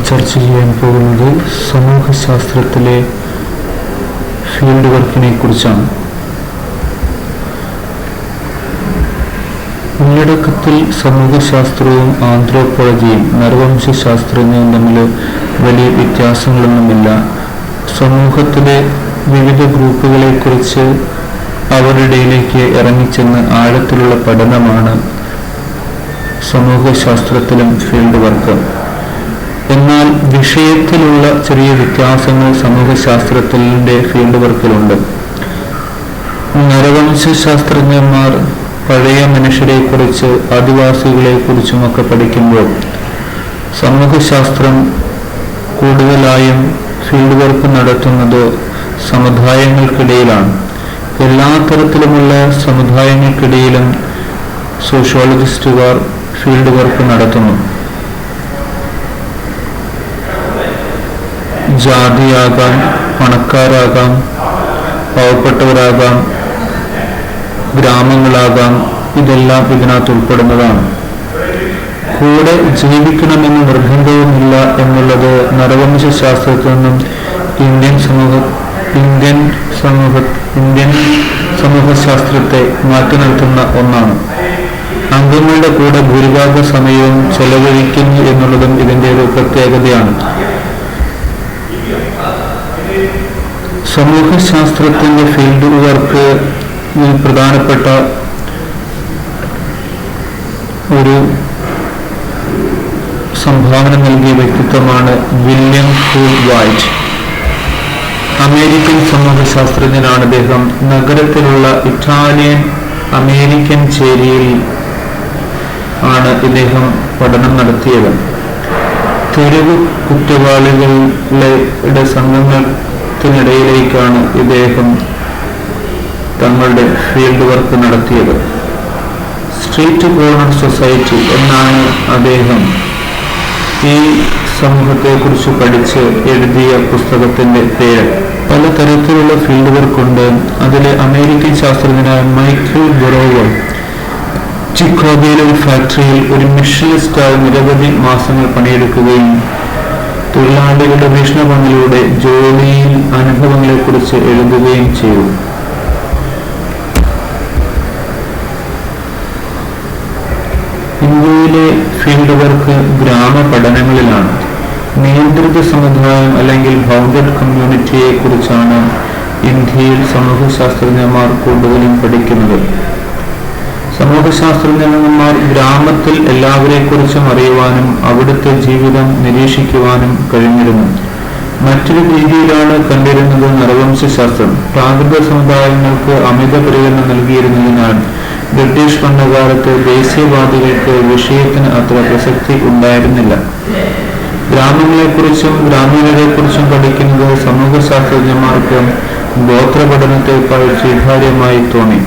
ചർച്ച ചെയ്യാൻ പോകുന്നത് സമൂഹശാസ്ത്രത്തിലെ ഫീൽഡ് വർക്കിനെ കുറിച്ചാണ്. ഉള്ളടക്കത്തിൽ സമൂഹശാസ്ത്രവും ആന്ത്രോപോളജിയും നരവംശശാസ്ത്രജ്ഞവും തമ്മിൽ വലിയ വ്യത്യാസങ്ങളൊന്നുമില്ല. സമൂഹത്തിലെ വിവിധ ഗ്രൂപ്പുകളെക്കുറിച്ച് അവരുടെ ഇടയിലേക്ക് ഇറങ്ങിച്ചെന്ന് ആഴത്തിലുള്ള പഠനമാണ് സമൂഹശാസ്ത്രത്തിലും ഫീൽഡ് വർക്ക്. എന്നാൽ വിഷയത്തിലുള്ള ചെറിയ വ്യത്യാസങ്ങൾ സമൂഹശാസ്ത്രത്തിൻ്റെ ഫീൽഡ് വർക്കിലുണ്ട്. നരവംശശാസ്ത്രജ്ഞന്മാർ പഴയ മനുഷ്യരെക്കുറിച്ച് ആദിവാസികളെക്കുറിച്ചുമൊക്കെ പഠിക്കുമ്പോൾ സമൂഹശാസ്ത്രം കൂടുതലായും ഫീൽഡ് വർക്ക് നടത്തുന്നത് സമുദായങ്ങൾക്കിടയിലാണ്. എല്ലാ തരത്തിലുമുള്ള സമുദായങ്ങൾക്കിടയിലും സോഷ്യോളജിസ്റ്റുകാർ ഫീൽഡ് വർക്ക് നടത്തുന്നു. ജാതിയാകാം, പണക്കാരാകാം, പാവപ്പെട്ടവരാകാം, ഗ്രാമങ്ങളാകാം, ഇതെല്ലാം ഇതിനകത്ത് ഉൾപ്പെടുന്നതാണ്. കൂടെ ജീവിക്കണമെന്ന് നിർബന്ധവുമില്ല എന്നുള്ളത് നരവംശശാസ്ത്രത്തിൽ നിന്നും ഇന്ത്യൻ സമൂഹശാസ്ത്രത്തെ മാറ്റി നിർത്തുന്ന ഒന്നാണ്. അംഗങ്ങളുടെ കൂടെ ഭൂരിഭാഗ സമയവും ചെലവഴിക്കുന്നു എന്നുള്ളതും ഇതിൻ്റെ ഒരു പ്രത്യേകതയാണ്. സമൂഹശാസ്ത്രത്തിൻ്റെ ഫീൽഡ് വർക്ക് പ്രധാനപ്പെട്ട ഒരു സംഭാവന നൽകിയ വ്യക്തിത്വമാണ് വില്യം ഹൂഡ് വൈറ്റ്. അമേരിക്കൻ സമൂഹശാസ്ത്രജ്ഞനാണ് അദ്ദേഹം. നഗരത്തിലുള്ള ഇറ്റാലിയൻ അമേരിക്കൻ ചേരിയിൽ ആണ് ഇദ്ദേഹം പഠനം നടത്തിയത്. തെരുവ് കുറ്റവാളികളുടെ സംഘത്തിനിടയിലേക്കാണ് ഇദ്ദേഹം തങ്ങളുടെ ഫീൽഡ് വർക്ക് നടത്തിയത്. സ്ട്രീറ്റ് കോർണർ സൊസൈറ്റി എന്നാണ് അദ്ദേഹം ഈ സമൂഹത്തെക്കുറിച്ച് പഠിച്ച് എഴുതിയ പുസ്തകത്തിൻ്റെ പേര്. പലതരത്തിലുള്ള ഫീൽഡ് വർക്കുണ്ട്. അതിൽ അമേരിക്കൻ ശാസ്ത്രജ്ഞനായ മൈക്കിൾ ബൊറോവർ ചിക്കാഗോയിലെ ഒരു ഫാക്ടറിയിൽ ഒരു മെഷീനിസ്റ്റായി നിരവധി മാസങ്ങൾ പണിയെടുക്കുകയും തൊഴിലാളികളുടെ വീക്ഷണകോണിലൂടെ ജോലിയിൽ അനുഭവങ്ങളെക്കുറിച്ച് എഴുതുകയും ചെയ്തു. ഇന്ത്യയിലെ ഫീൽഡ് വർക്ക് ഗ്രാമപഠനങ്ങളിലാണ്. നിയന്ത്രിത സമുദായം അല്ലെങ്കിൽ ബൗണ്ടഡ് കമ്മ്യൂണിറ്റിയെ കുറിച്ചാണ് ഇന്ത്യയിൽ സമൂഹശാസ്ത്രജ്ഞന്മാർ കൂടുതലും പഠിക്കുന്നത്. സമൂഹശാസ്ത്രജ്ഞന്മാർ ഗ്രാമത്തിൽ എല്ലാവരെക്കുറിച്ചും അറിയുവാനും അവിടുത്തെ ജീവിതം നിരീക്ഷിക്കുവാനും കഴിഞ്ഞിരുന്നു. മറ്റൊരു രീതിയിലാണ് കണ്ടിരുന്നത് നരവംശശാസ്ത്രം. പ്രാകൃത സമുദായങ്ങൾക്ക് അമിത പരിഗണന നൽകിയിരുന്നതിനാൽ ബ്രിട്ടീഷ് ഭരണകാലത്ത് ദേശീയവാദികൾക്ക് വിഷയത്തിന് അത്ര പ്രസക്തി ഉണ്ടായിരുന്നില്ല. ഗ്രാമങ്ങളെക്കുറിച്ചും ഗ്രാമീണരെക്കുറിച്ചും പഠിക്കുന്നത് സമൂഹശാസ്ത്രജ്ഞന്മാർക്ക് ഗോത്രപഠനത്തെക്കാൾ സ്വീകാര്യമായി തോന്നി.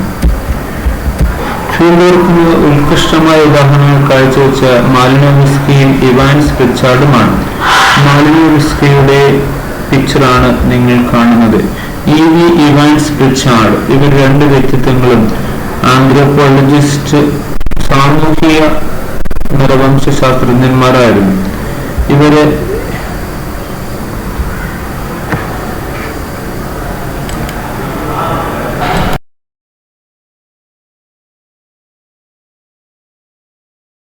ഫീൽഡ് വർക്കിന് ഉത്കൃഷ്ടമായ ഉദാഹരണങ്ങൾ കാഴ്ചവെച്ച മാലിനോവ്സ്കിയും ഇവാൻസ് പ്രിച്ചാർഡുമാണ്. മാലിനോവ്സ്കിയുടെ പിക്ചറാണ് നിങ്ങൾ കാണുന്നത്. ഇവാൻസ് പ്രിച്ചാർഡ്, ഇവർ രണ്ട് വ്യക്തിത്വങ്ങളും ആന്ത്രോപോളജിസ്റ്റ്, സാമൂഹിക നരവംശശാസ്ത്രജ്ഞന്മാരായിരുന്നു. ഇവര്